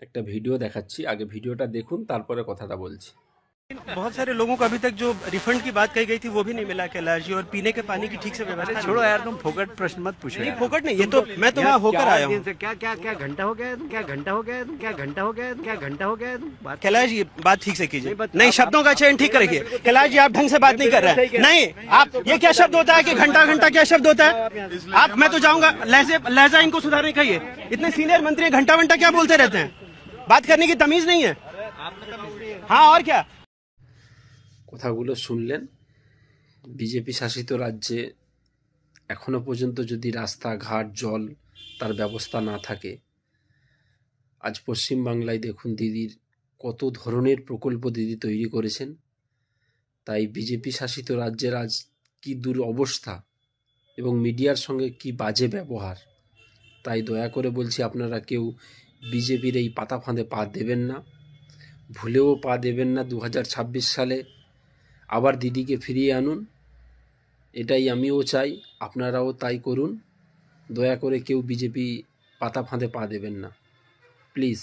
একটা ভিডিও দেখাচ্ছি, আগে ভিডিওটা দেখুন তারপরে কথাটা বলছি। बहुत सारे लोगों को अभी तक जो रिफंड की बात कही गई थी वो भी नहीं मिला कैलाश जी, और पीने के पानी की ठीक से व्यवस्था छोड़ो यार, तुम फोकट प्रश्न मत पूछो नहीं, यार। फोकट नहीं, ये तो मैं तो वहाँ होकर आया हूँ। क्या क्या क्या घंटा हो गया है तुम? क्या घंटा हो गया है तुम? क्या घंटा हो गया है तुम? क्या घंटा हो गया है तुम? बात कैलाश जी बात ठीक से कीजिए, नहीं, नहीं शब्दों का चयन ठीक करिए। कैलाश जी आप ढंग से बात नहीं कर रहे हैं। नहीं, आप ये क्या शब्द होता है कि घंटा घंटा क्या शब्द होता है? आप, मैं तो जाऊंगा, लहजा इनको सुधारने कहिए। इतने सीनियर मंत्री घंटा घंटा क्या बोलते रहते हैं? बात करने की तमीज नहीं है। हाँ और क्या। কথাগুলো শুনলেন। বিজেপি শাসিত রাজ্যে এখনো পর্যন্ত যদি রাস্তাঘাট জল তার ব্যবস্থা না থাকে, আজ পশ্চিমবাংলায় দেখুন দিদির কত ধরনের প্রকল্প দিদি তৈরি করেছেন। তাই বিজেপি শাসিত রাজ্যের আজ কি দুরবস্থা এবং মিডিয়ার সঙ্গে কি বাজে ব্যবহার। তাই দয়া করে বলছি, আপনারা কেউ বিজেপির এই পাতা ফাঁদে পা দেবেন না, ভুলেও পা দেবেন না। 2026 সালে আবার দিদিকে ফিরিয়ে আনুন, এটাই আমিও চাই, আপনারাও তাই করুন। দয়া করে কেউ বিজেপি পাতা ফাঁদে পা দেবেন না, প্লিজ।